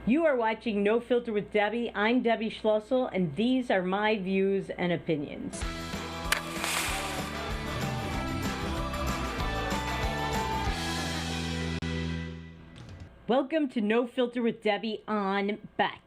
You are watching No Filter with Debbie. I'm Debbie Schlussel, and these are my views and opinions. Welcome to No Filter with Debbie on Beck.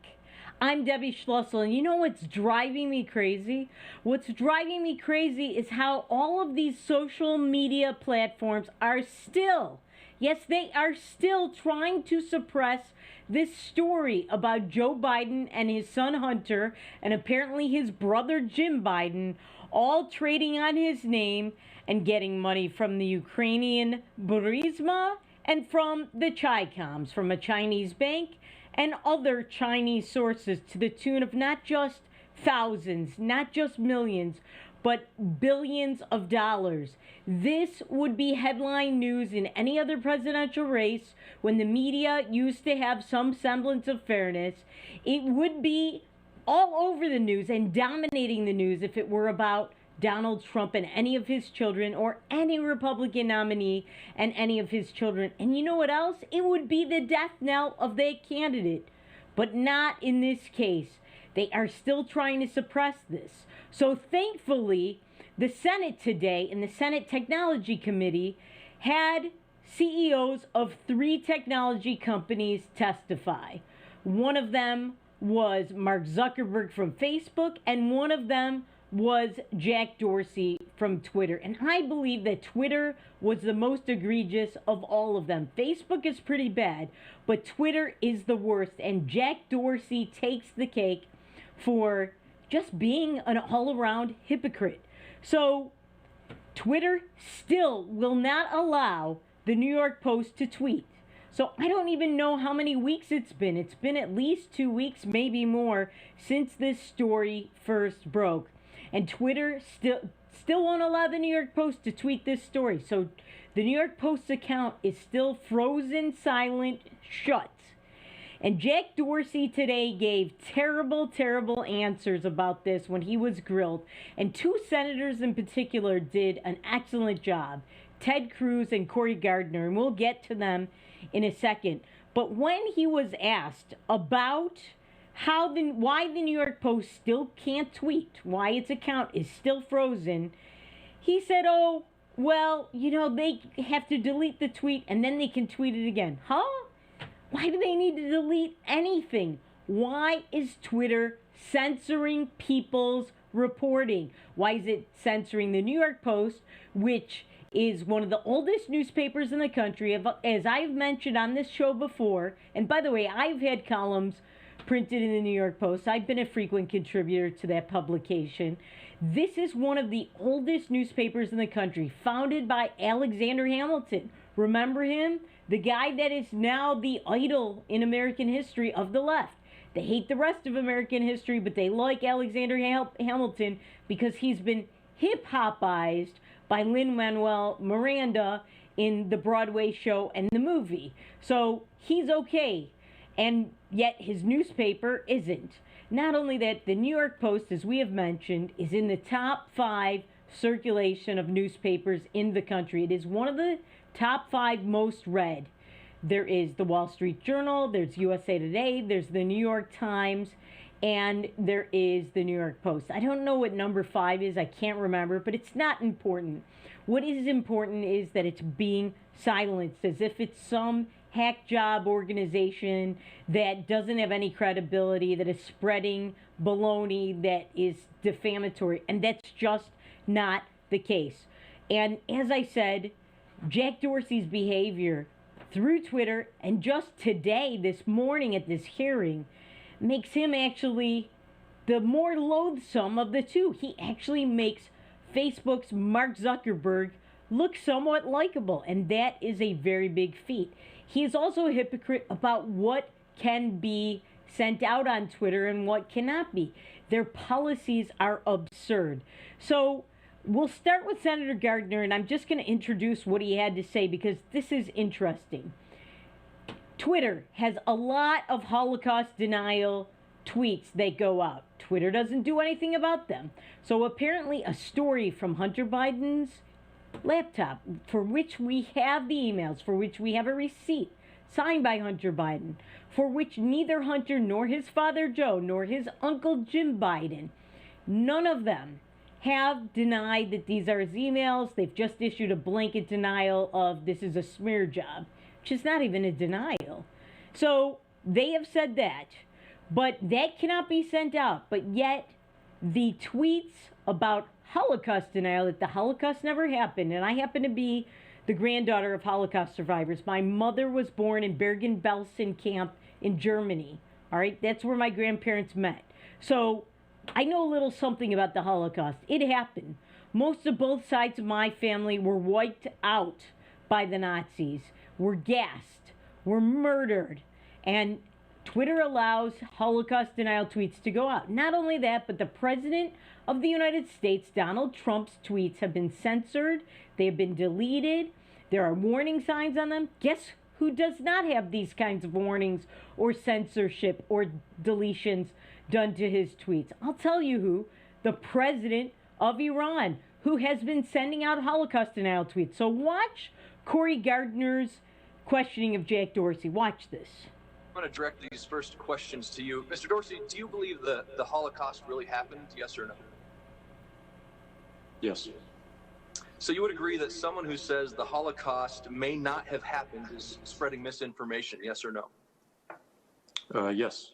I'm Debbie Schlussel, and you know what's driving me crazy? What's driving me crazy is how all of these social media platforms are still, yes, they are still trying to suppress this story about Joe Biden and his son Hunter, and apparently his brother Jim Biden, all trading on his name and getting money from the Ukrainian Burisma and from the Chicoms, from a Chinese bank and other Chinese sources, to the tune of not just thousands, not just millions, but billions of dollars. This would be headline news in any other presidential race when the media used to have some semblance of fairness. It would be all over the news and dominating the news if it were about Donald Trump and any of his children, or any Republican nominee and any of his children. And you know what else? It would be the death knell of that candidate. But not in this case. They are still trying to suppress this. So thankfully, the Senate today, in the Senate Technology Committee, had CEOs of 3 technology companies testify. One of them was Mark Zuckerberg from Facebook, and one of them was Jack Dorsey from Twitter. And I believe that Twitter was the most egregious of all of them. Facebook is pretty bad, but Twitter is the worst. And Jack Dorsey takes the cake for just being an all-around hypocrite. So Twitter still will not allow the New York Post to tweet. So I don't even know how many weeks it's been. It's been at least 2 weeks, maybe more, since this story first broke. And Twitter still won't allow the New York Post to tweet this story. So the New York Post's account is still frozen, silent, shut. And Jack Dorsey today gave terrible, terrible answers about this when he was grilled. And 2 senators in particular did an excellent job. Ted Cruz and Cory Gardner. And we'll get to them in a second. But when he was asked about why the New York Post still can't tweet, why its account is still frozen, he said, oh, well, you know, they have to delete the tweet and then they can tweet it again. Huh? Why do they need to delete anything? Why is Twitter censoring people's reporting? Why is it censoring the New York Post, which is one of the oldest newspapers in the country, as I've mentioned on this show before? And by the way, I've had columns printed in the New York Post. I've been a frequent contributor to that publication. This is one of the oldest newspapers in the country, founded by Alexander Hamilton. Remember him? The guy that is now the idol in American history of the left. They hate the rest of American history, but they like Alexander Hamilton because he's been hip-hopized by Lin-Manuel Miranda in the Broadway show and the movie. So he's okay. And yet his newspaper isn't. Not only that, the New York Post, as we have mentioned, is in the top 5 circulation of newspapers in the country. It is one of the top 5 most read. There is the Wall Street Journal, there's USA Today, there's the New York Times, and there is the New York Post. I don't know what number 5 is, I can't remember, but it's not important. What is important is that it's being silenced as if it's some hack job organization that doesn't have any credibility, that is spreading baloney that is defamatory. And that's just not the case. And as I said, Jack Dorsey's behavior through Twitter and just today, this morning at this hearing, makes him actually the more loathsome of the 2. He actually makes Facebook's Mark Zuckerberg look somewhat likable, and that is a very big feat. He is also a hypocrite about what can be sent out on Twitter and what cannot be. Their policies are absurd. So we'll start with Senator Gardner, and I'm just going to introduce what he had to say because this is interesting. Twitter has a lot of Holocaust denial tweets that go out. Twitter doesn't do anything about them. So apparently a story from Hunter Biden's laptop, for which we have the emails, for which we have a receipt, signed by Hunter Biden, for which neither Hunter nor his father Joe nor his uncle Jim Biden, none of them have denied that these are his emails. They've just issued a blanket denial of this is a smear job, which is not even a denial. So they have said that, but that cannot be sent out. But yet the tweets about Holocaust denial, that the Holocaust never happened, and I happen to be the granddaughter of Holocaust survivors. My mother was born in Bergen-Belsen camp in Germany. All right, that's where my grandparents met. So I know a little something about the Holocaust. It happened. Most of both sides of my family were wiped out by the Nazis, were gassed, were murdered, and Twitter allows Holocaust denial tweets to go out. Not only that, but the President of the United States, Donald Trump's tweets have been censored. They have been deleted. There are warning signs on them. Guess who does not have these kinds of warnings or censorship or deletions done to his tweets? I'll tell you who. The President of Iran, who has been sending out Holocaust denial tweets. So watch Cory Gardner's questioning of Jack Dorsey. Watch this. I'm going to direct these first questions to you. Mr. Dorsey, do you believe the Holocaust really happened, yes or no? Yes. So you would agree that someone who says the Holocaust may not have happened is spreading misinformation, yes or no? Yes.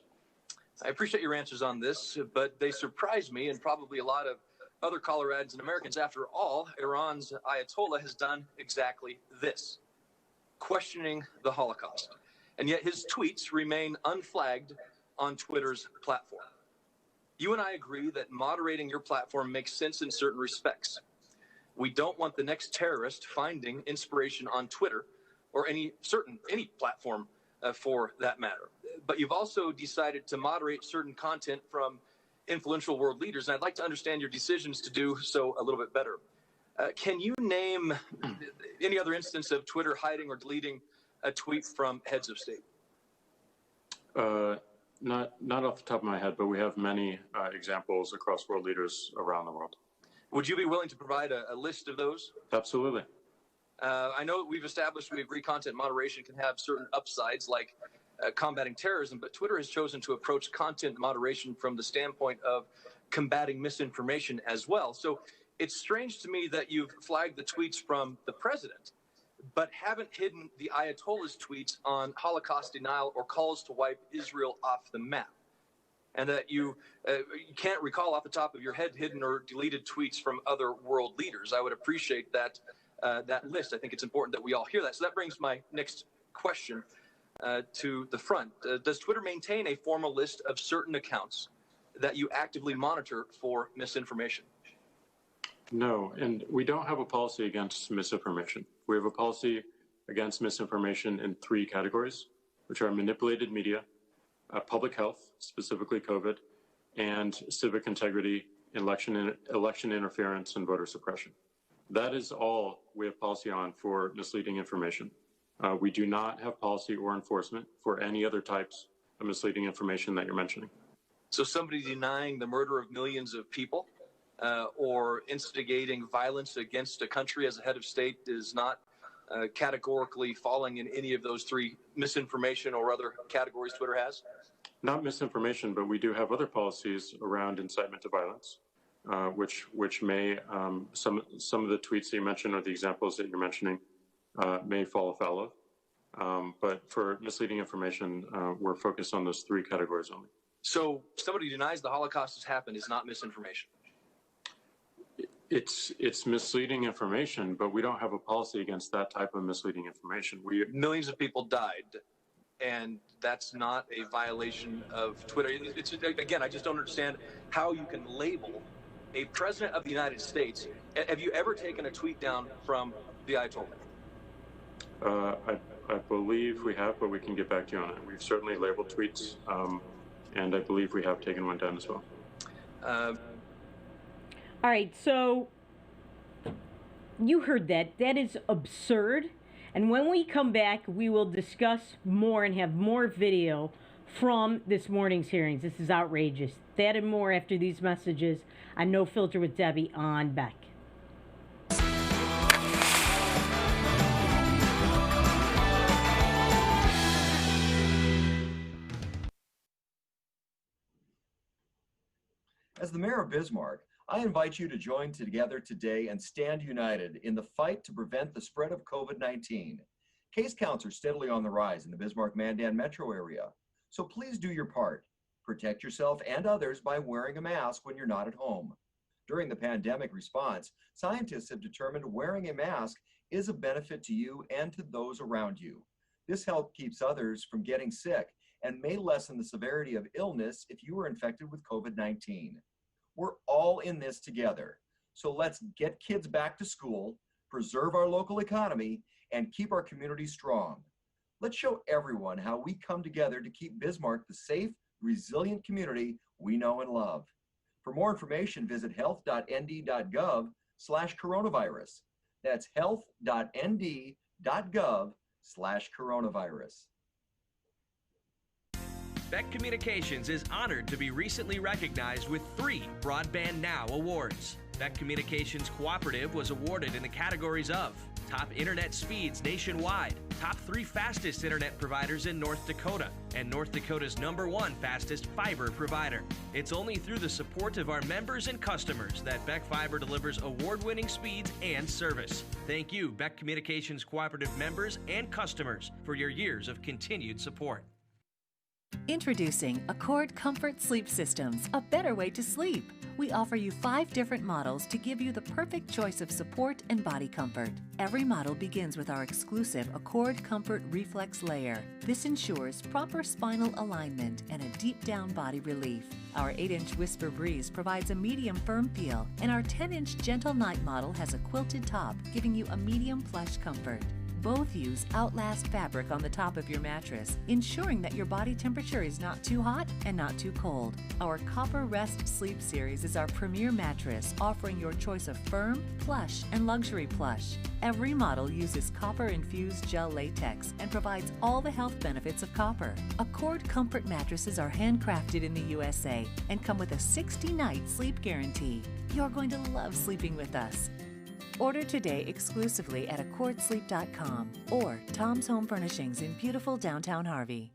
I appreciate your answers on this, but they surprise me and probably a lot of other Coloradans and Americans. After all, Iran's Ayatollah has done exactly this, questioning the Holocaust. And yet his tweets remain unflagged on Twitter's platform. You and I agree that moderating your platform makes sense in certain respects. We don't want the next terrorist finding inspiration on Twitter or any platform for that matter. But you've also decided to moderate certain content from influential world leaders, and I'd like to understand your decisions to do so a little bit better. Can you name any other instance of Twitter hiding or deleting a tweet from heads of state? Not off the top of my head, but we have many examples across world leaders around the world. Would you be willing to provide a list of those? Absolutely. I know we agree content moderation can have certain upsides like combating terrorism, but Twitter has chosen to approach content moderation from the standpoint of combating misinformation as well. So it's strange to me that you've flagged the tweets from the president, but haven't hidden the Ayatollah's tweets on Holocaust denial or calls to wipe Israel off the map. And that you can't recall off the top of your head hidden or deleted tweets from other world leaders. I would appreciate that list. I think it's important that we all hear that. So that brings my next question to the front. Does Twitter maintain a formal list of certain accounts that you actively monitor for misinformation? No, and we don't have a policy against misinformation. We have a policy against misinformation in 3 categories, which are manipulated media, public health, specifically COVID, and civic integrity, election interference, and voter suppression. That is all we have policy on for misleading information. We do not have policy or enforcement for any other types of misleading information that you're mentioning. So somebody denying the murder of millions of people or instigating violence against a country as a head of state is not categorically falling in any of those 3 misinformation or other categories Twitter has? Not misinformation, but we do have other policies around incitement to violence, which may, some of the tweets that you mentioned or the examples that you're mentioning may fall afoul of. But for misleading information, we're focused on those 3 categories only. So somebody who denies the Holocaust has happened is not misinformation? It's misleading information, but we don't have a policy against that type of misleading information. Millions of people died, and that's not a violation of Twitter. Again, I just don't understand how you can label a president of the United States. Have you ever taken a tweet down from the Ayatollah? I believe we have, but we can get back to you on it. We've certainly labeled tweets, and I believe we have taken one down as well. All right, so you heard that. That is absurd. And when we come back, we will discuss more and have more video from this morning's hearings. This is outrageous. That and more after these messages on No Filter with Debbie on Beck. As the mayor of Bismarck, I invite you to join together today and stand united in the fight to prevent the spread of COVID-19. Case counts are steadily on the rise in the Bismarck-Mandan metro area, so please do your part. Protect yourself and others by wearing a mask when you're not at home. During the pandemic response, scientists have determined wearing a mask is a benefit to you and to those around you. This help keeps others from getting sick and may lessen the severity of illness if you are infected with COVID-19. We're all in this together. So let's get kids back to school, preserve our local economy, and keep our community strong. Let's show everyone how we come together to keep Bismarck the safe, resilient community we know and love. For more information, visit health.nd.gov/coronavirus. That's health.nd.gov/coronavirus. Beck Communications is honored to be recently recognized with 3 Broadband Now awards. Beck Communications Cooperative was awarded in the categories of Top Internet Speeds Nationwide, Top 3 Fastest Internet Providers in North Dakota, and North Dakota's #1 fastest fiber provider. It's only through the support of our members and customers that Beck Fiber delivers award-winning speeds and service. Thank you, Beck Communications Cooperative members and customers, for your years of continued support. Introducing Accord Comfort Sleep Systems, a better way to sleep. We offer you 5 different models to give you the perfect choice of support and body comfort. Every model begins with our exclusive Accord Comfort Reflex Layer. This ensures proper spinal alignment and a deep down body relief. Our 8-inch Whisper Breeze provides a medium firm feel, and our 10-inch Gentle Night model has a quilted top, giving you a medium plush comfort. Both use Outlast fabric on the top of your mattress, ensuring that your body temperature is not too hot and not too cold. Our Copper Rest Sleep Series is our premier mattress, offering your choice of firm, plush, and luxury plush. Every model uses copper-infused gel latex and provides all the health benefits of copper. Accord Comfort mattresses are handcrafted in the USA and come with a 60-night sleep guarantee. You're going to love sleeping with us. Order today exclusively at AccordSleep.com or Tom's Home Furnishings in beautiful downtown Harvey.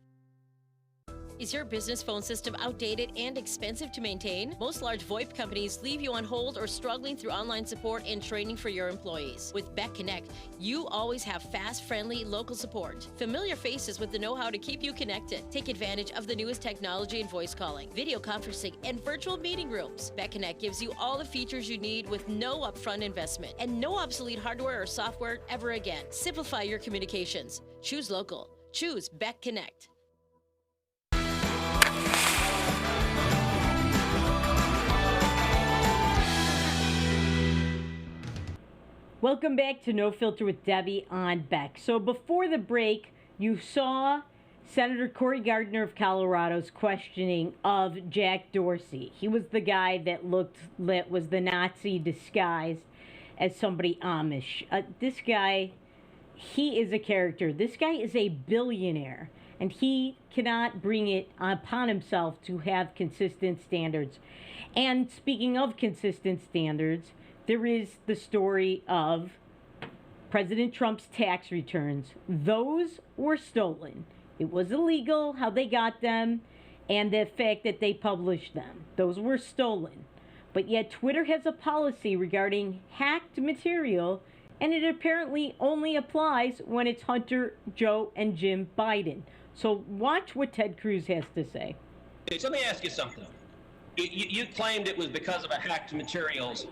Is your business phone system outdated and expensive to maintain? Most large VoIP companies leave you on hold or struggling through online support and training for your employees. With Beck Connect, you always have fast, friendly, local support. Familiar faces with the know-how to keep you connected. Take advantage of the newest technology in voice calling, video conferencing, and virtual meeting rooms. Beck Connect gives you all the features you need with no upfront investment and no obsolete hardware or software ever again. Simplify your communications. Choose local. Choose Beck Connect. Welcome back to No Filter with Debbie on Beck. So before the break, you saw Senator Cory Gardner of Colorado's questioning of Jack Dorsey. He was the guy that was the Nazi disguised as somebody Amish. This guy, he is a character. This guy is a billionaire, and he cannot bring it upon himself to have consistent standards. And speaking of consistent standards, there is the story of President Trump's tax returns. Those were stolen. It was illegal how they got them and the fact that they published them. Those were stolen. But yet Twitter has a policy regarding hacked material, and it apparently only applies when it's Hunter, Joe, and Jim Biden. So watch what Ted Cruz has to say. Okay, so let me ask you something. You claimed it was because of a hacked materials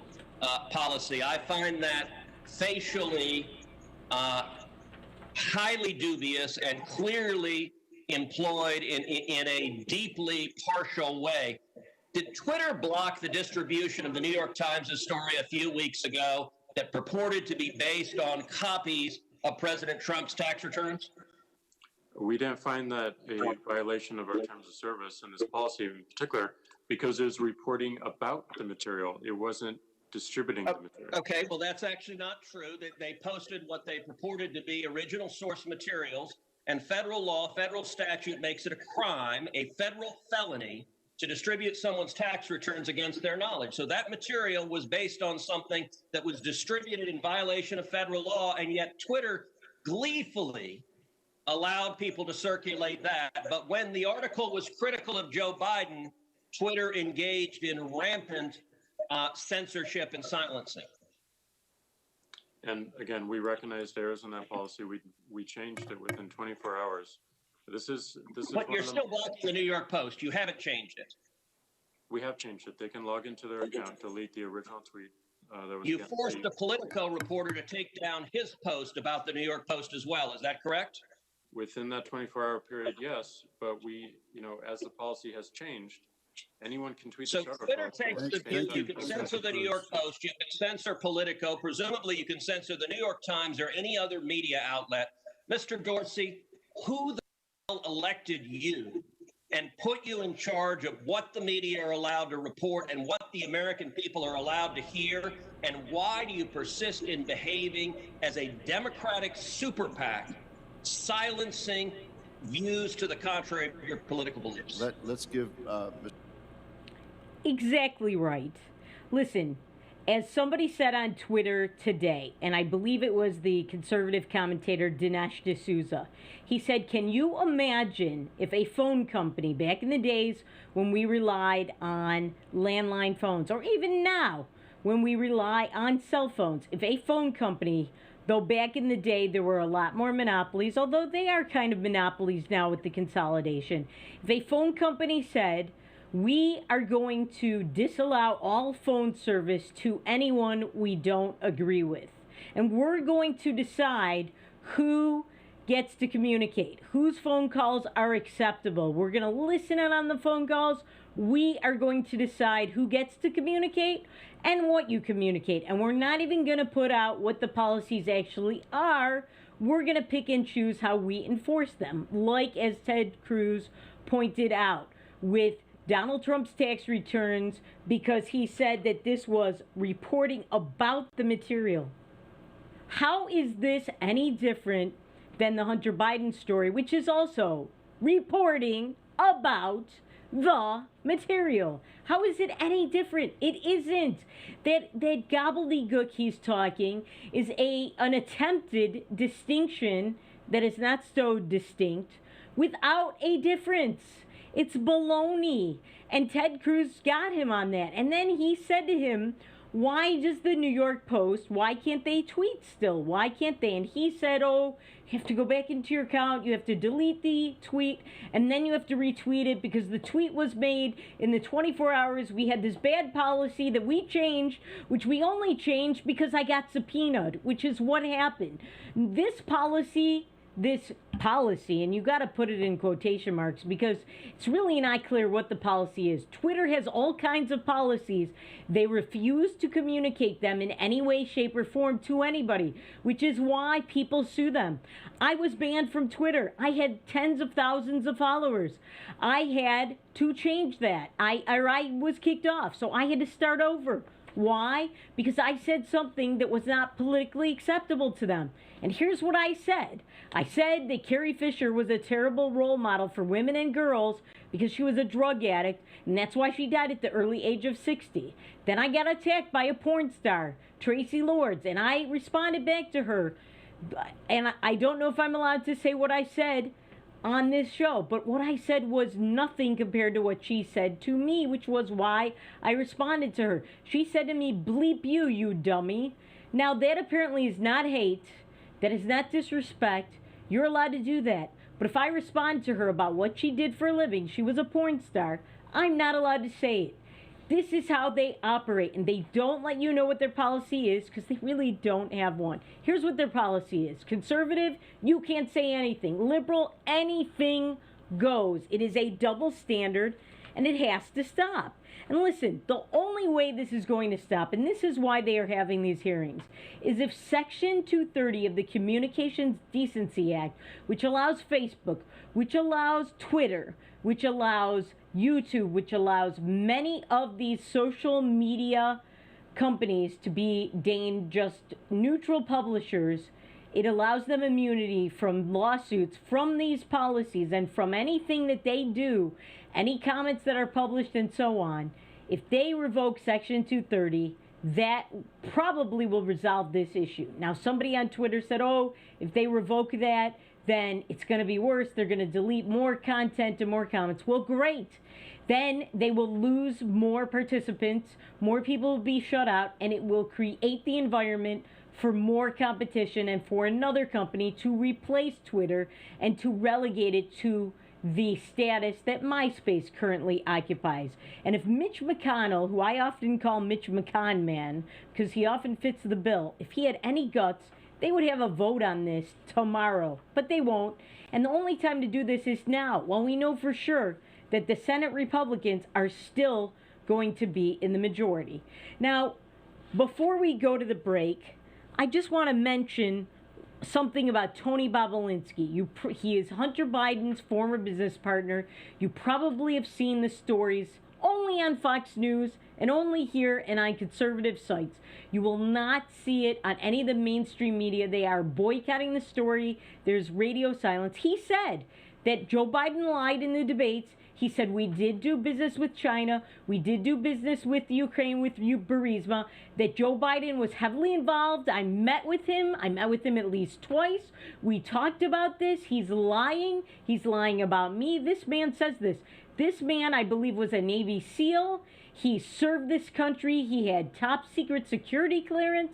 policy. I find that facially highly dubious and clearly employed in a deeply partial way. Did Twitter block the distribution of the New York Times' story a few weeks ago that purported to be based on copies of President Trump's tax returns? We didn't find that a violation of our terms of service and this policy in particular because it was reporting about the material. It wasn't distributing the material. Okay, well, that's actually not true. They posted what they purported to be original source materials, and federal law, federal statute makes it a crime, a federal felony, to distribute someone's tax returns against their knowledge. So that material was based on something that was distributed in violation of federal law, and yet Twitter gleefully allowed people to circulate that. But when the article was critical of Joe Biden, Twitter engaged in rampant censorship and silencing. And again, we recognized errors in that policy. We changed it within 24 hours. This is. But you're still blocking the New York Post. You haven't changed it. We have changed it. They can log into their account, delete the original tweet. You forced a Politico reporter to take down his post about the New York Post as well. Is that correct? Within that 24-hour period, yes. But we, as the policy has changed, anyone can tweet. So Twitter takes the view you can censor the New York Post, you can censor Politico, presumably you can censor the New York Times or any other media outlet. Mr. Dorsey, who the hell elected you and put you in charge of what the media are allowed to report and what the American people are allowed to hear? And why do you persist in behaving as a Democratic super PAC, silencing views to the contrary of your political beliefs? Let's give Exactly right. Listen, as somebody said on Twitter today, and I believe it was the conservative commentator Dinesh D'Souza, he said, can you imagine if a phone company, back in the days when we relied on landline phones, or even now when we rely on cell phones, if a phone company, though back in the day there were a lot more monopolies, although they are kind of monopolies now with the consolidation, if a phone company said, we are going to disallow all phone service to anyone we don't agree with, and we're going to decide who gets to communicate, whose phone calls are acceptable. We're going to listen in on the phone calls. We are going to decide who gets to communicate and what you communicate. And we're not even going to put out what the policies actually are. We're going to pick and choose how we enforce them, like as Ted Cruz pointed out with Donald Trump's tax returns, because he said that this was reporting about the material. How is this any different than the Hunter Biden story, which is also reporting about the material? How is it any different? It isn't. That gobbledygook he's talking is an attempted distinction that is not so distinct without a difference. It's baloney. And Ted Cruz got him on that. And then he said to him, why does the New York Post, why can't they tweet still? Why can't they? And he said, oh, you have to go back into your account, you have to delete the tweet, and then you have to retweet it because the tweet was made in the 24 hours. We had this bad policy that we changed, which we only changed because I got subpoenaed, which is what happened. This policy, and you got to put it in quotation marks because it's really not clear what the policy is. Twitter has all kinds of policies. They refuse to communicate them in any way, shape, or form to anybody, which is why people sue them. I was banned from Twitter. I had tens of thousands of followers. I had to change that. I was kicked off, so I had to start over. Why? Because I said something that was not politically acceptable to them. And here's what I said. I said that Carrie Fisher was a terrible role model for women and girls because she was a drug addict, and that's why she died at the early age of 60. Then I got attacked by a porn star, Tracy Lords, and I responded back to her. And I don't know if I'm allowed to say what I said on this show, but what I said was nothing compared to what she said to me, which was why I responded to her. She said to me, bleep you, you dummy. Now that apparently is not hate, that is not disrespect. You're allowed to do that. But if I respond to her about what she did for a living, she was a porn star, I'm not allowed to say it. This is how they operate, and they don't let you know what their policy is because they really don't have one. Here's what their policy is. Conservative, you can't say anything. Liberal, anything goes. It is a double standard, and it has to stop. And listen, the only way this is going to stop, and this is why they are having these hearings, is if Section 230 of the Communications Decency Act, which allows Facebook, which allows Twitter, which allows YouTube, which allows many of these social media companies to be deemed just neutral publishers, it allows them immunity from lawsuits, from these policies, and from anything that they do, any comments that are published and so on. If they revoke Section 230, that probably will resolve this issue. Now, somebody on Twitter said, oh, if they revoke that, then it's going to be worse. They're going to delete more content and more comments. Well, great. Then they will lose more participants, more people will be shut out, and it will create the environment for more competition and for another company to replace Twitter and to relegate it to the status that MySpace currently occupies. And if Mitch McConnell, who I often call Mitch McCon Man, because he often fits the bill, if he had any guts, they would have a vote on this tomorrow. But they won't. And the only time to do this is now, while we know for sure that the Senate Republicans are still going to be in the majority. Now, before we go to the break, I just want to mention something about Tony Bobulinski. He is Hunter Biden's former business partner. You probably have seen the stories only on Fox News and only here and on conservative sites. You will not see it on any of the mainstream media. They are boycotting the story. There's radio silence. He said that Joe Biden lied in the debates. He said, we did do business with China. We did do business with Ukraine, with Burisma, that Joe Biden was heavily involved. I met with him at least twice. We talked about this. He's lying. He's lying about me. This man says this. This man, I believe, was a Navy SEAL. He served this country. He had top secret security clearance.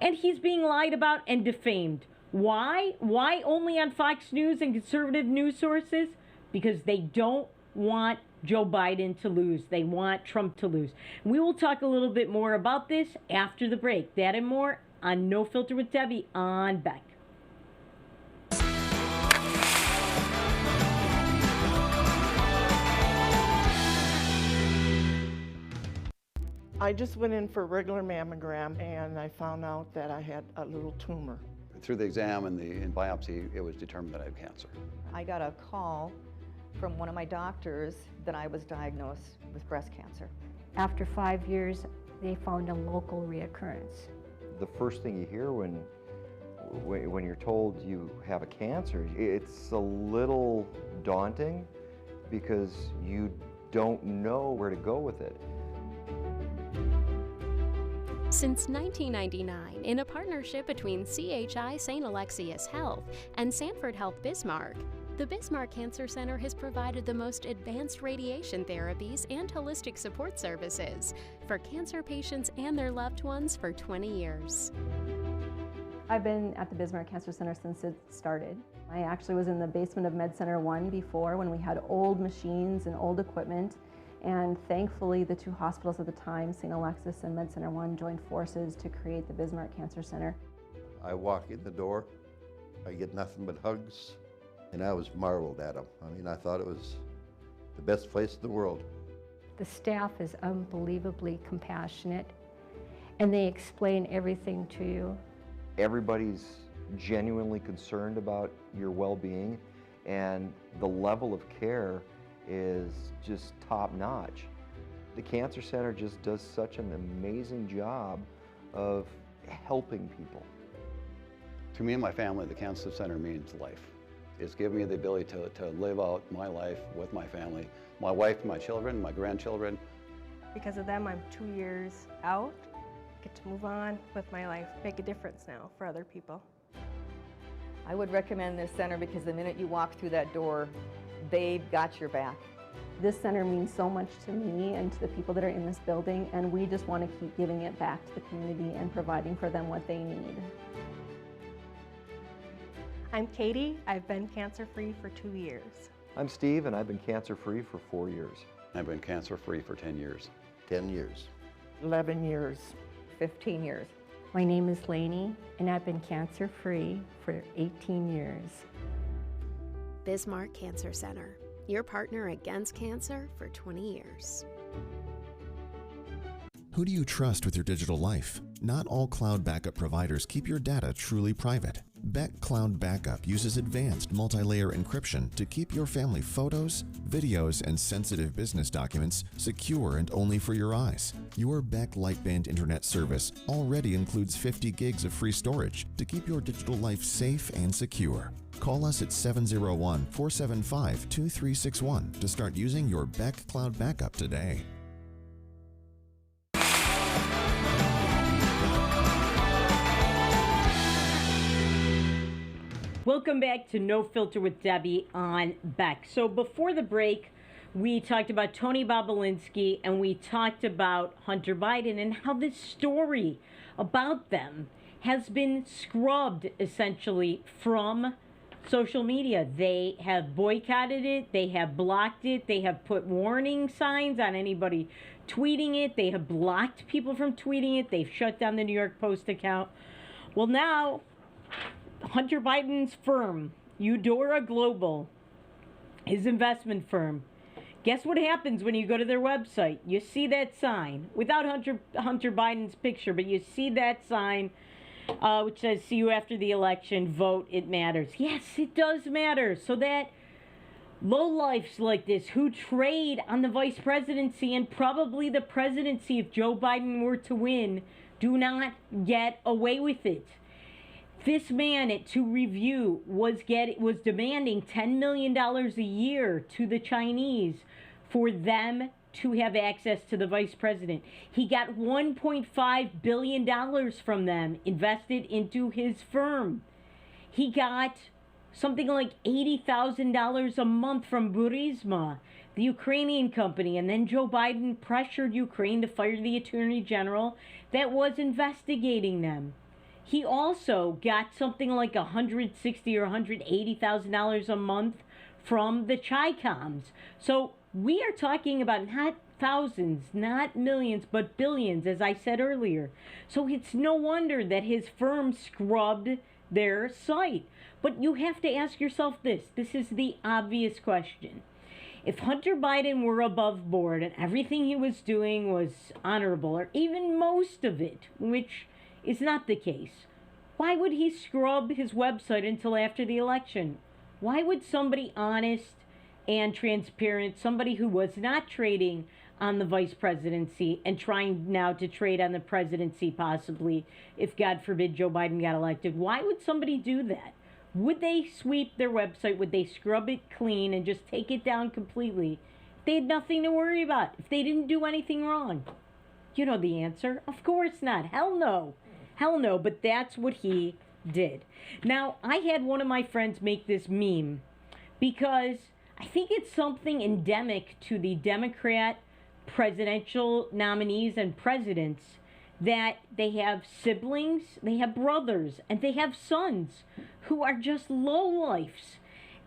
And he's being lied about and defamed. Why? Why only on Fox News and conservative news sources? Because they don't want Joe Biden to lose. They want Trump to lose. We will talk a little bit more about this after the break. That and more on No Filter with Debbie on Beck. I just went in for a regular mammogram and I found out that I had a little tumor. Through the exam and the biopsy, it was determined that I had cancer. I got a call from one of my doctors that I was diagnosed with breast cancer. After 5 years, they found a local reoccurrence. The first thing you hear when you're told you have a cancer, it's a little daunting because you don't know where to go with it. Since 1999, in a partnership between CHI St. Alexius Health and Sanford Health Bismarck, the Bismarck Cancer Center has provided the most advanced radiation therapies and holistic support services for cancer patients and their loved ones for 20 years. I've been at the Bismarck Cancer Center since it started. I actually was in the basement of Med Center 1 before, when we had old machines and old equipment. And thankfully, the two hospitals at the time, St. Alexis and Med Center 1, joined forces to create the Bismarck Cancer Center. I walk in the door, I get nothing but hugs. And I was marveled at them. I mean, I thought it was the best place in the world. The staff is unbelievably compassionate, and they explain everything to you. Everybody's genuinely concerned about your well-being, and the level of care is just top-notch. The Cancer Center just does such an amazing job of helping people. To me and my family, the Cancer Center means life. It's given me the ability to live out my life with my family, my wife, my children, my grandchildren. Because of them, I'm 2 years out. Get to move on with my life, make a difference now for other people. I would recommend this center because the minute you walk through that door, they've got your back. This center means so much to me and to the people that are in this building, and we just want to keep giving it back to the community and providing for them what they need. I'm Katie. I've been cancer-free for 2 years. I'm Steve, and I've been cancer-free for 4 years. I've been cancer-free for 10 years. 10 years. 11 years. 15 years. My name is Lainey, and I've been cancer-free for 18 years. Bismarck Cancer Center, your partner against cancer for 20 years. Who do you trust with your digital life? Not all cloud backup providers keep your data truly private. Beck Cloud Backup uses advanced multi-layer encryption to keep your family photos, videos, and sensitive business documents secure and only for your eyes. Your Beck Lightband Internet service already includes 50 gigs of free storage to keep your digital life safe and secure. Call us at 701-475-2361 to start using your Beck Cloud Backup today. Welcome back to No Filter with Debbie on Beck. So before the break, we talked about Tony Bobulinski and we talked about Hunter Biden and how this story about them has been scrubbed essentially from social media. They have boycotted it, they have blocked it, they have put warning signs on anybody tweeting it, they have blocked people from tweeting it, they've shut down the New York Post account. Well, now Hunter Biden's firm, Eudora Global, his investment firm, guess what happens when you go to their website? You see that sign, without Hunter Biden's picture, but you see that sign which says, see you after the election, vote, it matters. Yes, it does matter. So that lowlifes like this who trade on the vice presidency and probably the presidency if Joe Biden were to win, do not get away with it. This man at To Review was demanding $10 million a year to the Chinese for them to have access to the vice president. He got $1.5 billion from them invested into his firm. He got something like $80,000 a month from Burisma, the Ukrainian company, and then Joe Biden pressured Ukraine to fire the attorney general that was investigating them. He also got something like $160,000 or $180,000 a month from the Chi-Coms. So we are talking about not thousands, not millions, but billions, as I said earlier. So it's no wonder that his firm scrubbed their site. But you have to ask yourself this. This is the obvious question. If Hunter Biden were above board and everything he was doing was honorable, or even most of it, which is not the case, why would he scrub his website until after the election? Why would somebody honest and transparent, somebody who was not trading on the vice presidency and trying now to trade on the presidency possibly, if God forbid Joe Biden got elected, why would somebody do that? Would they sweep their website? Would they scrub it clean and just take it down completely if they had nothing to worry about, if they didn't do anything wrong? You know the answer. Of course not. Hell no. Hell no. But that's what he did. Now, I had one of my friends make this meme because I think it's something endemic to the Democrat presidential nominees and presidents that they have siblings, they have brothers, and they have sons who are just lowlifes.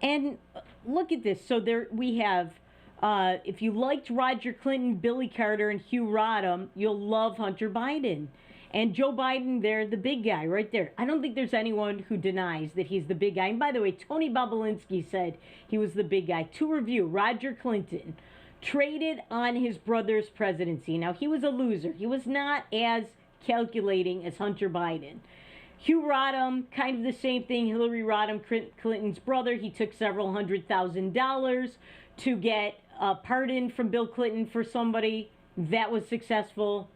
And look at this. So there we have, if you liked Roger Clinton, Billy Carter, and Hugh Rodham, you'll love Hunter Biden. And Joe Biden, they're the big guy right there. I don't think there's anyone who denies that he's the big guy. And by the way, Tony Bobulinski said he was the big guy. To review, Roger Clinton traded on his brother's presidency. Now, he was a loser. He was not as calculating as Hunter Biden. Hugh Rodham, kind of the same thing. Hillary Rodham, Clinton's brother, he took several $100,000 to get a pardon from Bill Clinton for somebody. That was successful.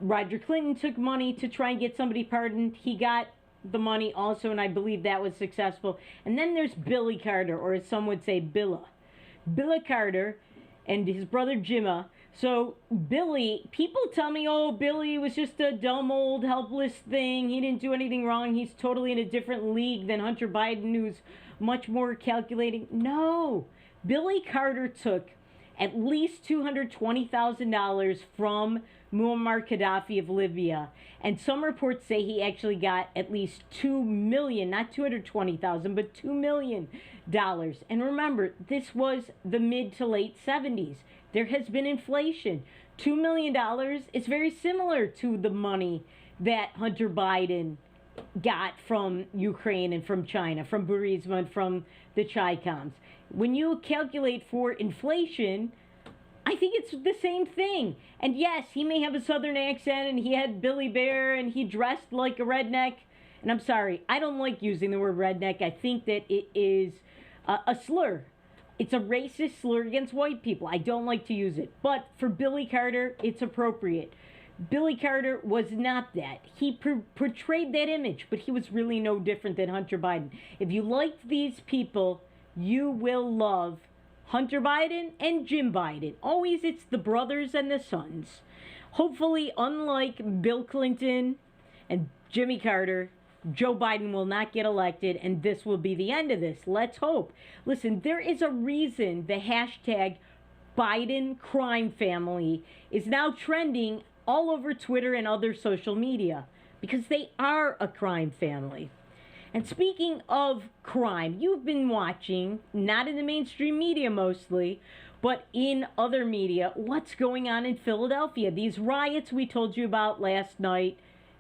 Roger Clinton took money to try and get somebody pardoned. He got the money also, and I believe that was successful. And then there's Billy Carter, or as some would say, Billa. Billa Carter and his brother Jimma. So Billy, people tell me, oh, Billy was just a dumb, old, helpless thing. He didn't do anything wrong. He's totally in a different league than Hunter Biden, who's much more calculating. No. Billy Carter took at least $220,000 from Muammar Gaddafi of Libya. And some reports say he actually got at least $2 million, not $220,000, but $2 million. And remember, this was the mid to late 70s. There has been inflation. $2 million is very similar to the money that Hunter Biden got from Ukraine and from China, from Burisma and from the Chi-Coms. When you calculate for inflation, I think it's the same thing. And yes, he may have a southern accent and he had Billy Bear and he dressed like a redneck. And I'm sorry, I don't like using the word redneck. I think that it is a slur. It's a racist slur against white people. I don't like to use it. But for Billy Carter, it's appropriate. Billy Carter was not that. He portrayed that image, but he was really no different than Hunter Biden. If you liked these people, you will love Hunter Biden and Jim Biden. Always it's the brothers and the sons. Hopefully, unlike Bill Clinton and Jimmy Carter, Joe Biden will not get elected, and this will be the end of this. Let's hope. Listen, there is a reason the hashtag Biden crime family is now trending all over Twitter and other social media, because they are a crime family. And speaking of crime, you've been watching, not in the mainstream media mostly, but in other media, what's going on in Philadelphia. These riots we told you about last night,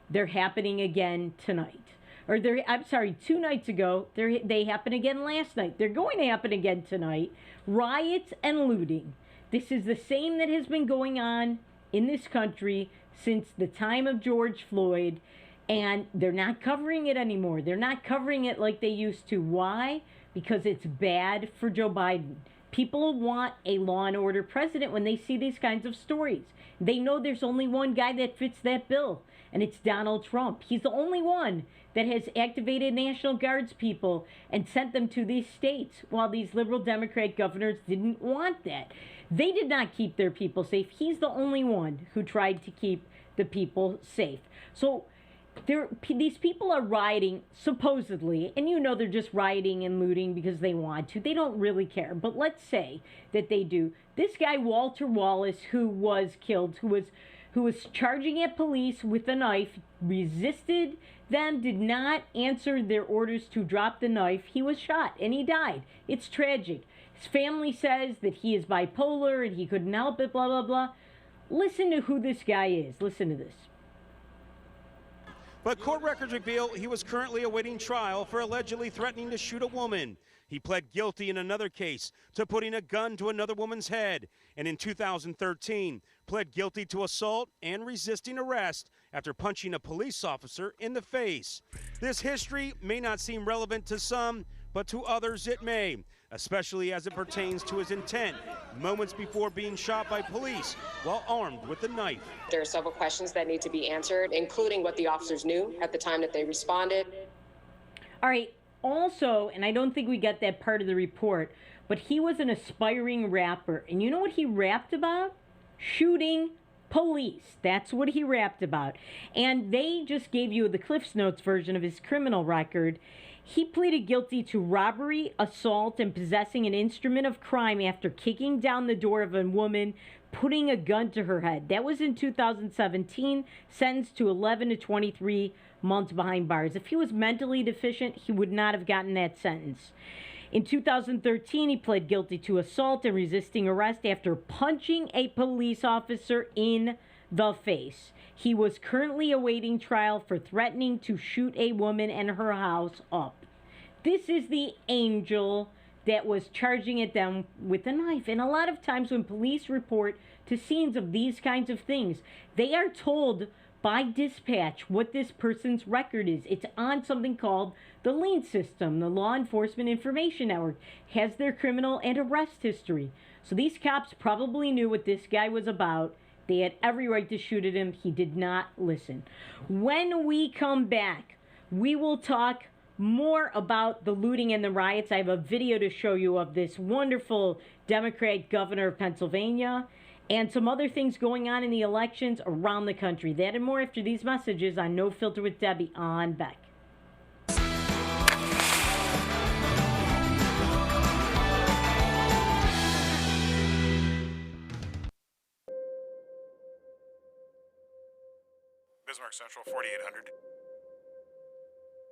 they're happening again tonight. Or I'm sorry, 2 nights ago, they happened again last night. They're going to happen again tonight. Riots and looting. This is the same that has been going on in this country since the time of George Floyd, and they're not covering it anymore. They're not covering it like they used to. Why? Because it's bad for Joe Biden. People want a law and order president when they see these kinds of stories. They know there's only one guy that fits that bill, and it's Donald Trump. He's the only one that has activated National Guards people and sent them to these states, while these liberal Democrat governors didn't want that. They did not keep their people safe. He's the only one who tried to keep the people safe. So these people are rioting, supposedly, and you know they're just rioting and looting because they want to. They don't really care. But let's say that they do. This guy, Walter Wallace, who was killed, who was charging at police with a knife, resisted them, did not answer their orders to drop the knife. He was shot, and he died. It's tragic. His family says that he is bipolar and he couldn't help it, blah, blah, blah. Listen to who this guy is. Listen to this. But court records reveal he was currently awaiting trial for allegedly threatening to shoot a woman. He pled guilty in another case to putting a gun to another woman's head, and in 2013 pled guilty to assault and resisting arrest after punching a police officer in the face. This history may not seem relevant to some, but to others it may, especially as it pertains to his intent moments before being shot by police while armed with a knife. There are several questions that need to be answered, including what the officers knew at the time that they responded. All right, also, and I don't think we got that part of the report, but he was an aspiring rapper. And you know what he rapped about? Shooting police. That's what he rapped about. And they just gave you the Cliff's Notes version of his criminal record. He pleaded guilty to robbery, assault, and possessing an instrument of crime after kicking down the door of a woman, putting a gun to her head. That was in 2017, sentenced to 11 to 23 months behind bars. If he was mentally deficient, he would not have gotten that sentence. In 2013, he pled guilty to assault and resisting arrest after punching a police officer in the face. He was currently awaiting trial for threatening to shoot a woman and her house up. This is the angel that was charging at them with a knife. And a lot of times when police report to scenes of these kinds of things, they are told by dispatch what this person's record is. It's on something called the LEAN system, the Law Enforcement Information Network, has their criminal and arrest history. So these cops probably knew what this guy was about. They had every right to shoot at him. He did not listen. When we come back, we will talk more about the looting and the riots. I have a video to show you of this wonderful Democrat governor of Pennsylvania and some other things going on in the elections around the country. That and more after these messages on No Filter with Debbie on Beck. Bismarck Central, 4800.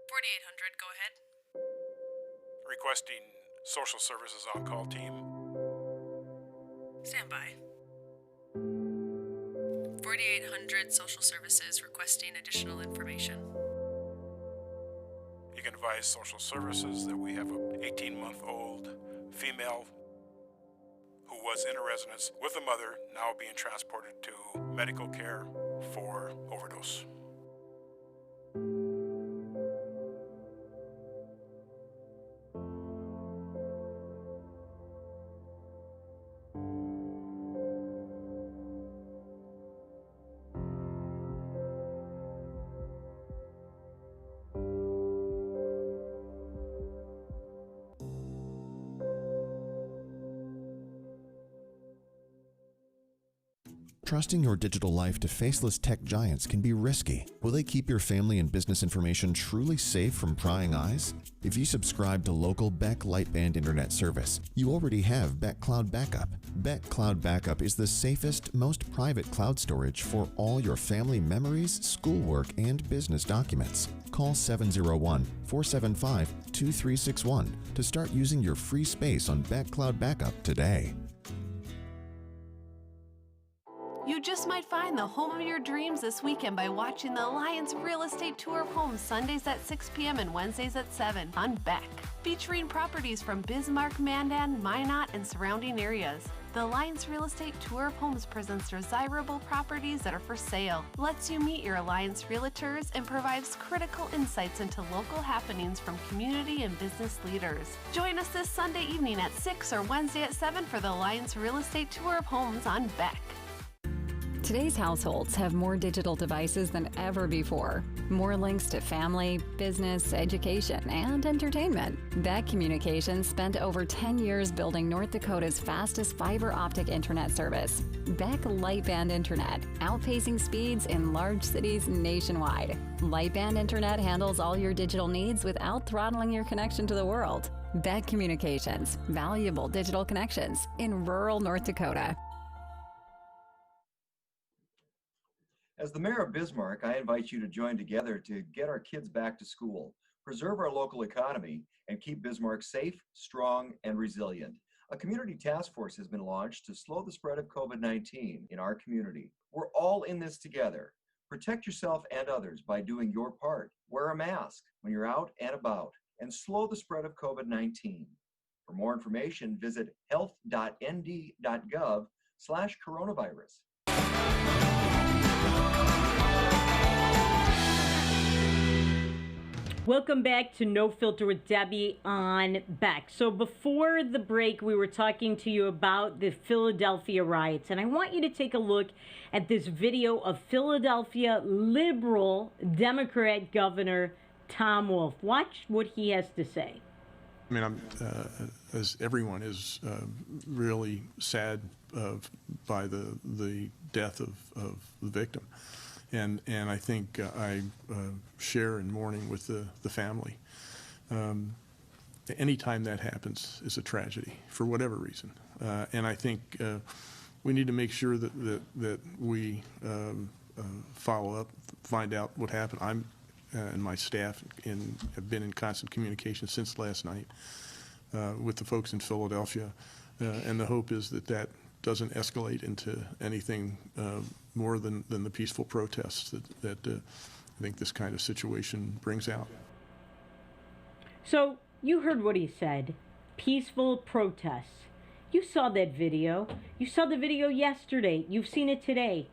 4800, go ahead. Requesting social services on-call team. Stand by. 4800 social services requesting additional information. You can advise social services that we have an 18-month-old female who was in a residence with a mother, now being transported to medical care for overdose. Trusting your digital life to faceless tech giants can be risky. Will they keep your family and business information truly safe from prying eyes? If you subscribe to local Beck Lightband internet service, you already have Beck Cloud Backup. Beck Cloud Backup is the safest, most private cloud storage for all your family memories, schoolwork, and business documents. Call 701-475-2361 to start using your free space on Beck Cloud Backup today. You just might find the home of your dreams this weekend by watching the Alliance Real Estate Tour of Homes Sundays at 6 p.m. and Wednesdays at 7 on Beck, featuring properties from Bismarck, Mandan, Minot, and surrounding areas. The Alliance Real Estate Tour of Homes presents desirable properties that are for sale, lets you meet your Alliance realtors, and provides critical insights into local happenings from community and business leaders. Join us this Sunday evening at 6 or Wednesday at 7 for the Alliance Real Estate Tour of Homes on Beck. Today's households have more digital devices than ever before. More links to family, business, education, and entertainment. Beck Communications spent over 10 years building North Dakota's fastest fiber optic internet service. Beck Lightband Internet, outpacing speeds in large cities nationwide. Lightband Internet handles all your digital needs without throttling your connection to the world. Beck Communications, valuable digital connections in rural North Dakota. As the mayor of Bismarck, I invite you to join together to get our kids back to school, preserve our local economy, and keep Bismarck safe, strong, and resilient. A community task force has been launched to slow the spread of COVID-19 in our community. We're all in this together. Protect yourself and others by doing your part. Wear a mask when you're out and about, and slow the spread of COVID-19. For more information, visit health.nd.gov/coronavirus. Welcome back to No Filter with Debbie on Beck. So before the break, we were talking to you about the Philadelphia riots, and I want you to take a look at this video of Philadelphia liberal Democrat Governor Tom Wolf. Watch what he has to say. I mean, as everyone is really sad by the death of the victim. And I think I share in mourning with the family. Anytime that happens is a tragedy for whatever reason. And I think we need to make sure that we follow up, find out what happened. I'm and my staff have been in constant communication since last night with the folks in Philadelphia. And the hope is that doesn't escalate into anything more than the peaceful protests that I think this kind of situation brings out. So you heard what he said, peaceful protests. You saw that video. You saw the video yesterday. You've seen it today.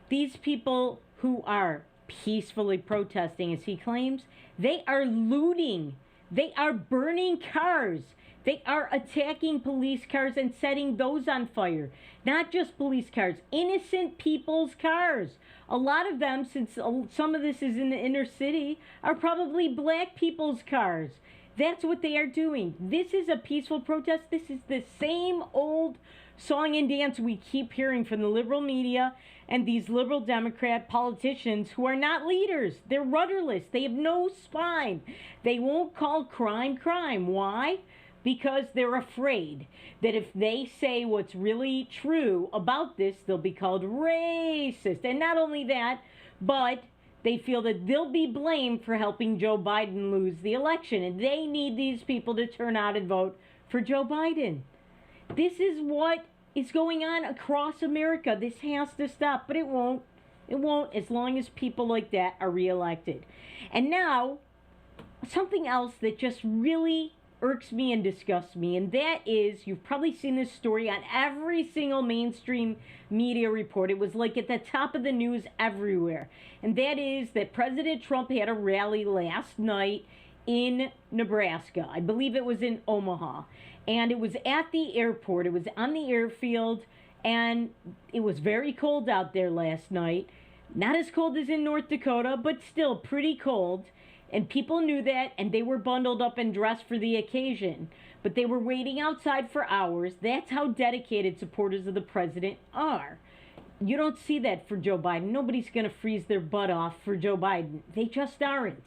These people who are peacefully protesting, as he claims, they are looting. They are burning cars. They are attacking police cars and setting those on fire. Not just police cars, innocent people's cars. A lot of them, since some of this is in the inner city, are probably black people's cars. That's what they are doing. This is a peaceful protest. This is the same old song and dance we keep hearing from the liberal media and these liberal Democrat politicians who are not leaders. They're rudderless. They have no spine. They won't call crime crime. Why? Because they're afraid that if they say what's really true about this, they'll be called racist. And not only that, but they feel that they'll be blamed for helping Joe Biden lose the election. And they need these people to turn out and vote for Joe Biden. This is what is going on across America. This has to stop, but it won't. It won't as long as people like that are reelected. And now, something else that just really irks me and disgusts me, and that is, you've probably seen this story on every single mainstream media report. It was like at the top of the news everywhere. And that is that President Trump had a rally last night in Nebraska. I believe it was in Omaha. And it was at the airport. It was on the airfield. And it was very cold out there last night. Not as cold as in North Dakota, but still pretty cold. And people knew that, and they were bundled up and dressed for the occasion. But they were waiting outside for hours. That's how dedicated supporters of the president are. You don't see that for Joe Biden. Nobody's going to freeze their butt off for Joe Biden. They just aren't.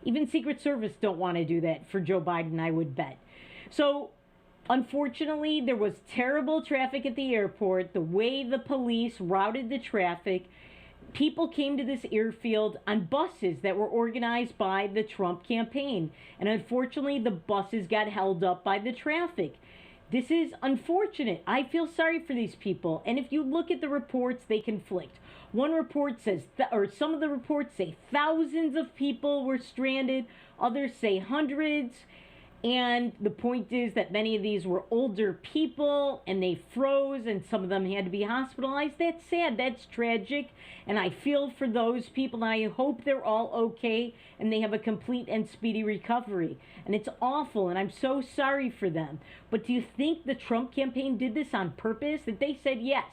Even Secret Service don't want to do that for Joe Biden, I would bet. So, unfortunately, there was terrible traffic at the airport. The way the police routed the traffic, people came to this airfield on buses that were organized by the Trump campaign. And unfortunately, the buses got held up by the traffic. This is unfortunate. I feel sorry for these people. And if you look at the reports, they conflict. One report says, or some of the reports say thousands of people were stranded. Others say hundreds. And the point is that many of these were older people and they froze and some of them had to be hospitalized. That's sad. That's tragic. And I feel for those people and I hope they're all okay and they have a complete and speedy recovery. And it's awful and I'm so sorry for them. But do you think the Trump campaign did this on purpose? That they said, yes,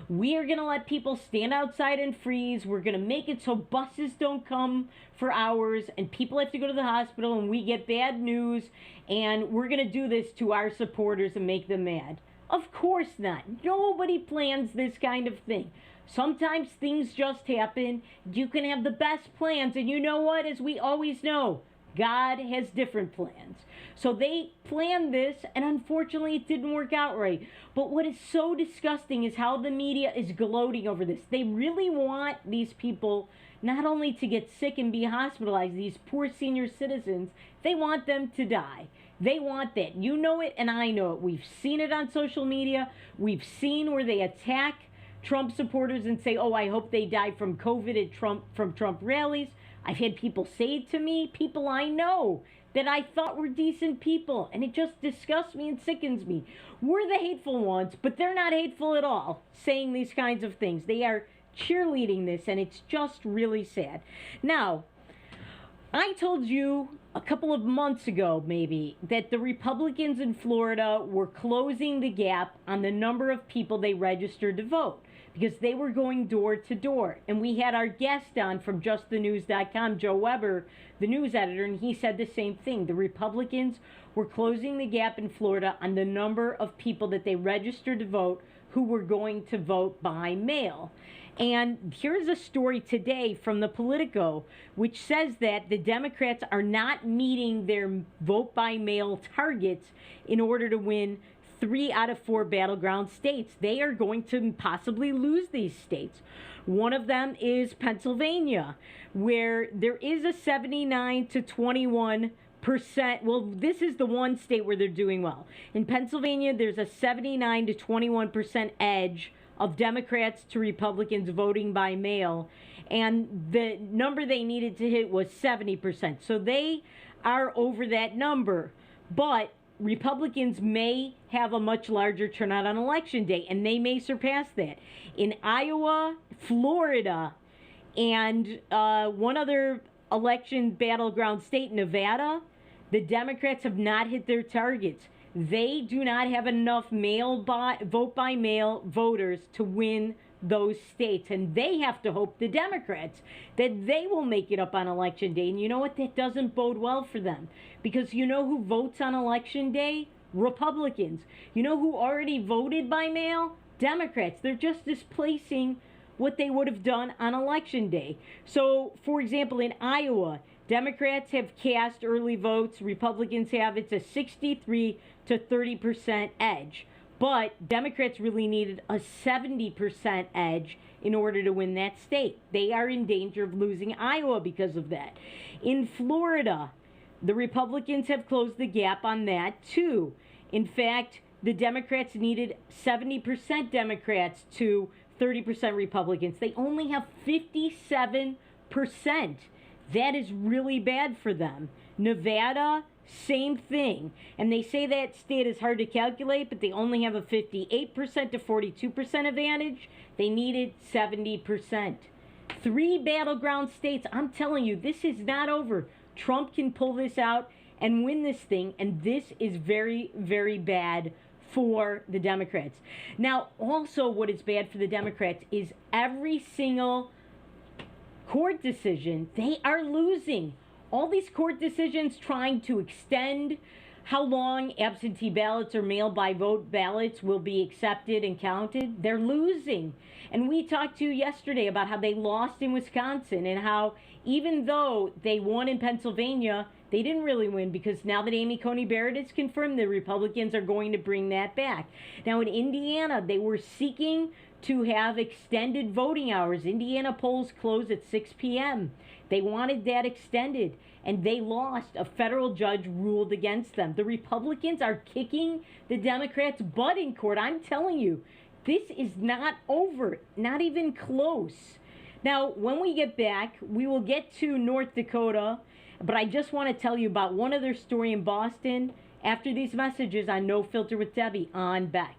we are going to let people stand outside and freeze. We're going to make it so buses don't come for hours and people have to go to the hospital and we get bad news and we're going to do this to our supporters and make them mad. Of course not. Nobody plans this kind of thing. Sometimes things just happen. You can have the best plans and you know what? As we always know, God has different plans. So they planned this, and unfortunately it didn't work out right. But what is so disgusting is how the media is gloating over this. They really want these people not only to get sick and be hospitalized, these poor senior citizens, they want them to die. They want that. You know it, and I know it. We've seen it on social media. We've seen where they attack Trump supporters and say, oh, I hope they die from COVID at from Trump rallies. I've had people say to me, people I know, that I thought were decent people, and it just disgusts me and sickens me. We're the hateful ones, but they're not hateful at all, saying these kinds of things. They are cheerleading this, and it's just really sad. Now, I told you a couple of months ago, maybe, that the Republicans in Florida were closing the gap on the number of people they registered to vote, because they were going door to door. And we had our guest on from justthenews.com, Joe Weber, the news editor, and he said the same thing. The Republicans were closing the gap in Florida on the number of people that they registered to vote who were going to vote by mail. And here's a story today from the Politico, which says that the Democrats are not meeting their vote by mail targets in order to win 3 out of 4 battleground states. They are going to possibly lose these states. One of them is Pennsylvania, where there is a 79 to 21%. Well, this is the one state where they're doing well. In Pennsylvania, there's a 79 to 21% edge of Democrats to Republicans voting by mail. And the number they needed to hit was 70%. So they are over that number. But Republicans may have a much larger turnout on Election Day, and they may surpass that. In Iowa, Florida, and one other election battleground state, Nevada, the Democrats have not hit their targets. They do not have enough vote by mail voters to win those states, and they have to hope, the Democrats, that they will make it up on Election Day. And you know what? That doesn't bode well for them, because you know who votes on Election Day? Republicans. You know who already voted by mail? Democrats. They're just displacing what they would have done on Election Day. So, for example, in Iowa, Democrats have cast early votes. Republicans have. It's a 63 to 30% edge. But Democrats really needed a 70% edge in order to win that state. They are in danger of losing Iowa because of that. In Florida, the Republicans have closed the gap on that too. In fact, the Democrats needed 70% Democrats to 30% Republicans. They only have 57%. That is really bad for them. Nevada, same thing. And they say that state is hard to calculate, but they only have a 58% to 42% advantage. They needed 70%. 3 battleground states. I'm telling you, this is not over. Trump can pull this out and win this thing, and this is very, very bad for the Democrats. Now, also what is bad for the Democrats is every single court decision, they are losing. All these court decisions trying to extend how long absentee ballots or mail-by-vote ballots will be accepted and counted. They're losing. And we talked to you yesterday about how they lost in Wisconsin and how even though they won in Pennsylvania, they didn't really win because now that Amy Coney Barrett has confirmed, the Republicans are going to bring that back. Now in Indiana, they were seeking to have extended voting hours. Indiana polls close at 6 p.m. They wanted that extended, and they lost. A federal judge ruled against them. The Republicans are kicking the Democrats' butt in court. I'm telling you, this is not over, not even close. Now, when we get back, we will get to North Dakota, but I just want to tell you about one other story in Boston after these messages on No Filter with Debbie on Beck.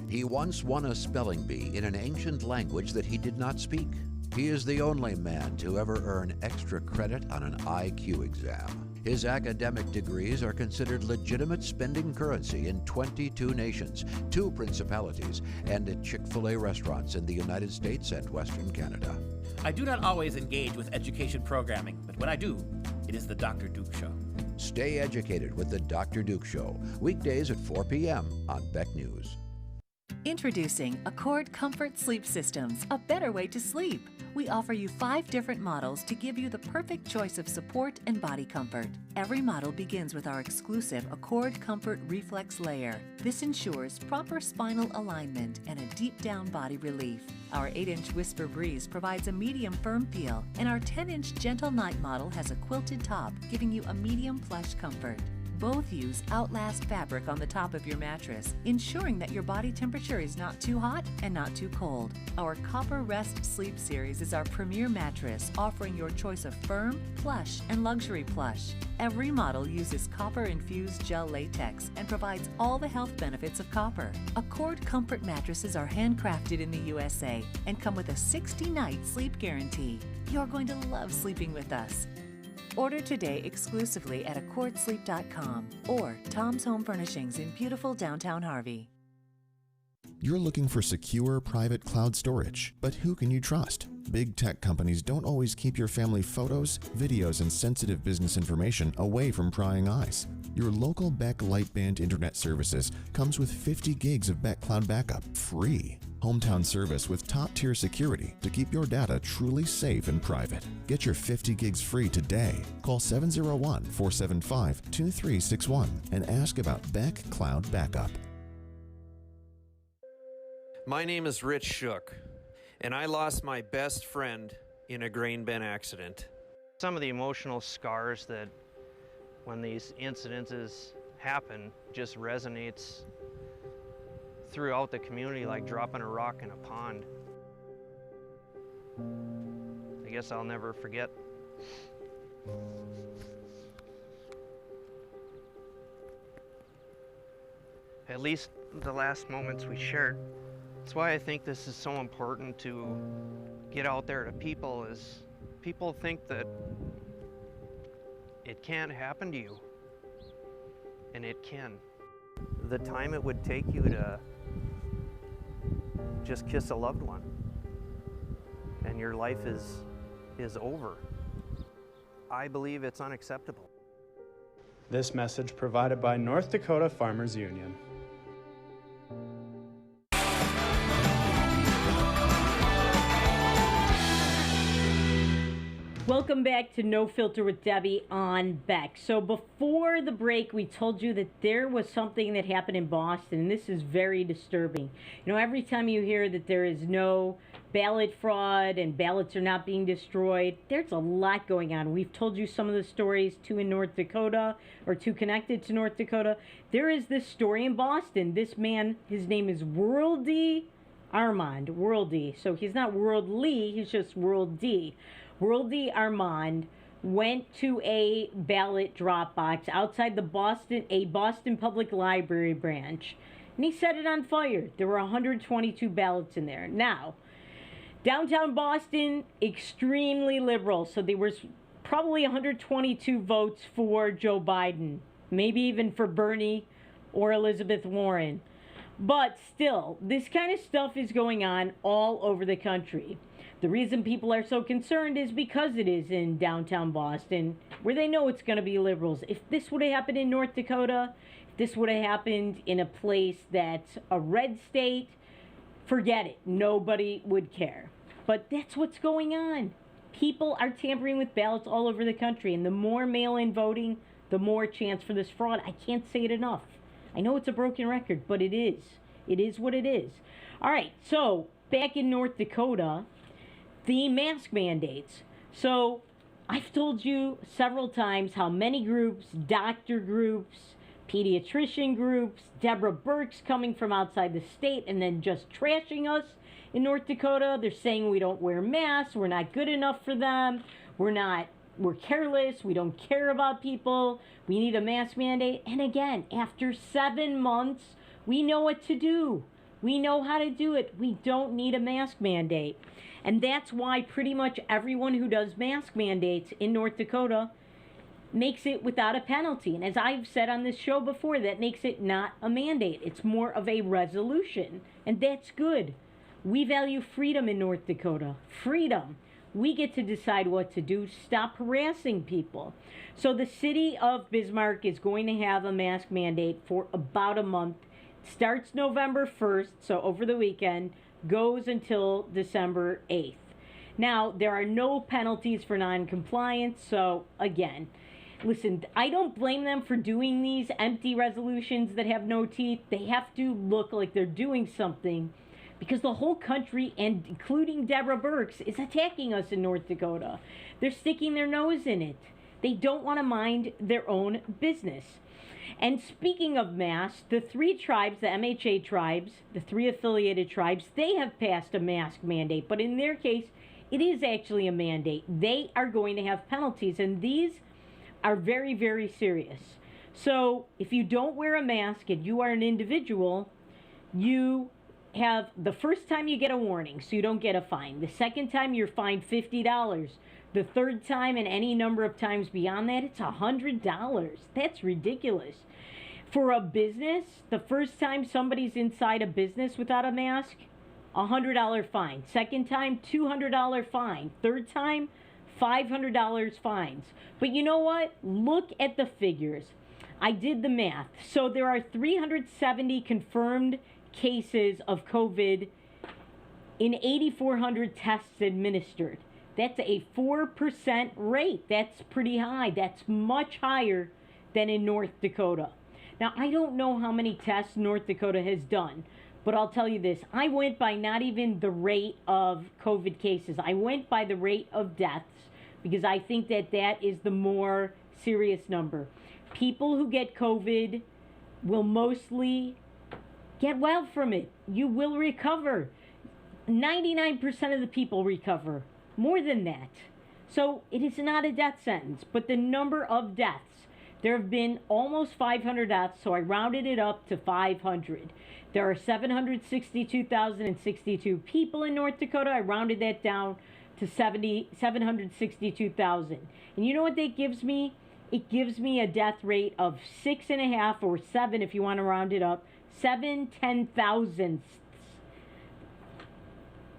He once won a spelling bee in an ancient language that he did not speak. He is the only man to ever earn extra credit on an IQ exam. His academic degrees are considered legitimate spending currency in 22 nations, 2 principalities, and at Chick-fil-A restaurants in the United States and Western Canada. I do not always engage with education programming, but when I do, it is the Dr. Duke Show. Stay educated with the Dr. Duke Show, weekdays at 4 p.m. on Beck News. Introducing Accord Comfort Sleep Systems, a better way to sleep. We offer you 5 different models to give you the perfect choice of support and body comfort. Every model begins with our exclusive Accord Comfort Reflex Layer. This ensures proper spinal alignment and a deep down body relief. Our 8-inch Whisper Breeze provides a medium firm feel, and our 10-inch Gentle Night model has a quilted top, giving you a medium plush comfort. Both use Outlast fabric on the top of your mattress, ensuring that your body temperature is not too hot and not too cold. Our Copper Rest Sleep Series is our premier mattress, offering your choice of firm, plush, and luxury plush. Every model uses copper-infused gel latex and provides all the health benefits of copper. Accord Comfort mattresses are handcrafted in the USA and come with a 60-night sleep guarantee. You're going to love sleeping with us. Order today exclusively at accordsleep.com or Tom's Home Furnishings in beautiful downtown Harvey. You're looking for secure, private cloud storage, but who can you trust? Big tech companies don't always keep your family photos, videos, and sensitive business information away from prying eyes. Your local Beck Lightband Internet Services comes with 50 gigs of Beck Cloud Backup, free. Hometown service with top-tier security to keep your data truly safe and private. Get your 50 gigs free today. Call 701-475-2361 and ask about Beck Cloud Backup. My name is Rich Shook, and I lost my best friend in a grain bin accident. Some of the emotional scars that when these incidences happen just resonates throughout the community like dropping a rock in a pond. I guess I'll never forget. At least the last moments we shared. That's why I think this is so important to get out there to people, is people think that it can't happen to you, and it can. The time it would take you to just kiss a loved one, and your life is over. I believe it's unacceptable. This message provided by North Dakota Farmers Union. Welcome back to No Filter with Debbie on Beck. So before the break, we told you that there was something that happened in Boston, and this is very disturbing. You know, every time you hear that there is no ballot fraud and ballots are not being destroyed, there's a lot going on. We've told you some of the stories, 2 in North Dakota, or 2 connected to North Dakota. There is this story in Boston. This man, his name is Worldy Armand. Worldy. So he's not worldly, he's just Worldy. Worldy Armand went to a ballot drop box outside the Boston Public Library branch, and he set it on fire. There were 122 ballots in there. Now, downtown Boston, extremely liberal, so there was probably 122 votes for Joe Biden, maybe even for Bernie or Elizabeth Warren. But still, this kind of stuff is going on all over the country. The reason people are so concerned is because it is in downtown Boston, where they know it's going to be liberals. If this would have happened in North Dakota, if this would have happened in a place that's a red state, forget it. Nobody would care. But that's what's going on. People are tampering with ballots all over the country, and the more mail-in voting, the more chance for this fraud. I can't say it enough. I know it's a broken record, but it is. It is what it is. All right, so back in North Dakota, the mask mandates. So I've told you several times how many groups, doctor groups, pediatrician groups, Deborah Burke's coming from outside the state and then just trashing us in North Dakota. They're saying we don't wear masks, we're not good enough for them, we're careless, we don't care about people, we need a mask mandate. And again, after 7 months, we know what to do. We know how to do it. We don't need a mask mandate. And that's why pretty much everyone who does mask mandates in North Dakota makes it without a penalty. And as I've said on this show before, that makes it not a mandate. It's more of a resolution. And that's good. We value freedom in North Dakota. Freedom. We get to decide what to do. Stop harassing people. So the city of Bismarck is going to have a mask mandate for about a month. It starts November 1st, so over the weekend, goes until December 8th. Now, there are no penalties for non-compliance, so again, listen, I don't blame them for doing these empty resolutions that have no teeth. They have to look like they're doing something because the whole country, and including Deborah Burke's, is attacking us in North Dakota. They're sticking their nose in it. They don't want to mind their own business. And speaking of masks, the 3 tribes, the MHA tribes, the 3 affiliated tribes, they have passed a mask mandate. But in their case, it is actually a mandate. They are going to have penalties, and these are very, very serious. So if you don't wear a mask and you are an individual, you have, the first time you get a warning, so you don't get a fine. The second time you're fined $50. The third time and any number of times beyond that, it's $100. That's ridiculous. For a business, the first time somebody's inside a business without a mask, $100 fine. Second time, $200 fine. Third time, $500 fines. But you know what? Look at the figures. I did the math. So there are 370 confirmed cases of COVID in 8,400 tests administered. That's a 4% rate. That's pretty high. That's much higher than in North Dakota. Now, I don't know how many tests North Dakota has done, but I'll tell you this. I went by not even the rate of COVID cases. I went by the rate of deaths because I think that that is the more serious number. People who get COVID will mostly get well from it. You will recover. 99% of the people recover. More than that. So it is not a death sentence, but the number of deaths, there have been almost 500 deaths, so I rounded it up to 500. There are 762,062 people in North Dakota. I rounded that down to 762,000. And you know what that gives me? It gives me a death rate of 6.5 or 7 if you want to round it up. 7/10,000.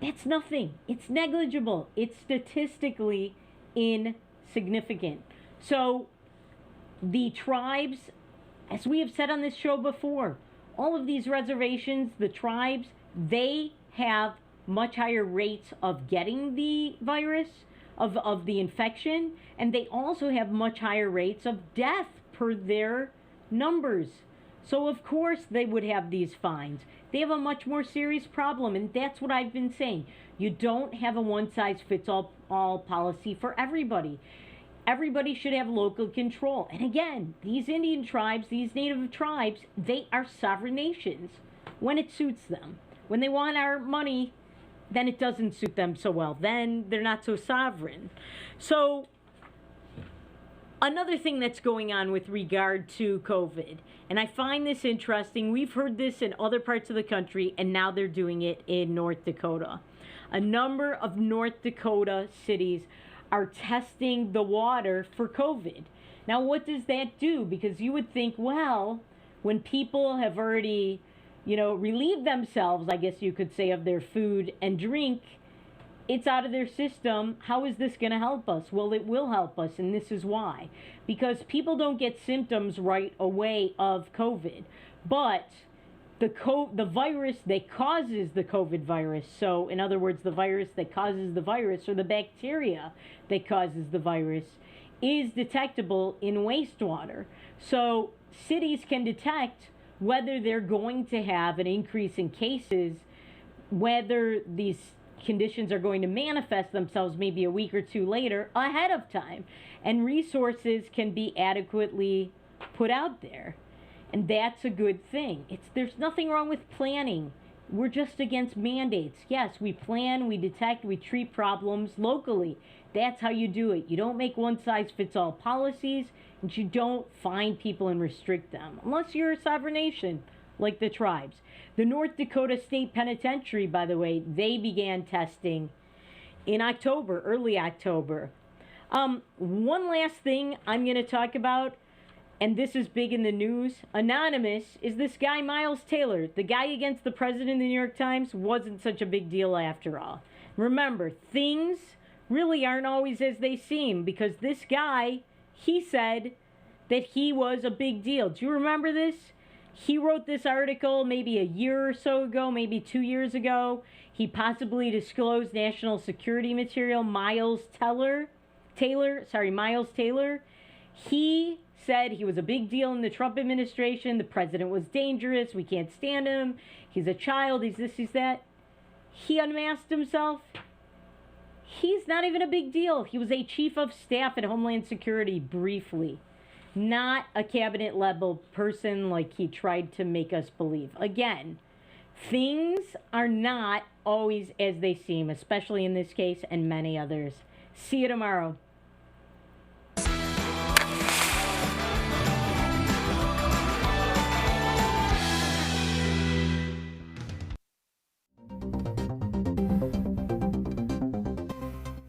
That's nothing. It's negligible. It's statistically insignificant. So the tribes, as we have said on this show before, all of these reservations, the tribes, they have much higher rates of getting the virus, of the infection, and they also have much higher rates of death per their numbers. So of course they would have these fines. They have a much more serious problem, and that's what I've been saying. You don't have a one-size-fits-all policy for everybody. Everybody should have local control. And again, these Indian tribes, these native tribes, they are sovereign nations when it suits them. When they want our money, then it doesn't suit them so well. Then they're not so sovereign. So another thing that's going on with regard to COVID, and I find this interesting, we've heard this in other parts of the country, and now they're doing it in North Dakota. A number of North Dakota cities are testing the water for COVID. Now, what does that do? Because you would think, well, when people have already relieve themselves, I guess you could say, of their food and drink, it's out of their system. How is this going to help us? Well, it will help us, and this is why. Because people don't get symptoms right away of COVID, but the virus that causes the COVID virus, so in other words, the virus that causes the virus, or the bacteria that causes the virus, is detectable in wastewater. So cities can detect whether they're going to have an increase in cases, whether these conditions are going to manifest themselves maybe a week or two later ahead of time, and resources can be adequately put out there. And that's a good thing. There's nothing wrong with planning. We're just against mandates. Yes, we plan, we detect, we treat problems locally. That's how you do it. You don't make one-size-fits-all policies, and you don't fine people and restrict them, unless you're a sovereign nation, like the tribes. The North Dakota State Penitentiary, by the way, they began testing in October, early October. One last thing I'm going to talk about, and this is big in the news. Anonymous is this guy, Miles Taylor. The guy against the president in the New York Times wasn't such a big deal after all. Remember, things really aren't always as they seem, because this guy, he said that he was a big deal. Do you remember this? He wrote this article maybe a year or so ago, maybe 2 years ago. He possibly disclosed national security material. Miles Taylor. He said he was a big deal in the Trump administration. The president was dangerous. We can't stand him. He's a child. He's this, he's that. He unmasked himself. He's not even a big deal. He was a chief of staff at Homeland Security briefly. Not a cabinet level person like he tried to make us believe. Again, things are not always as they seem, especially in this case and many others. See you tomorrow.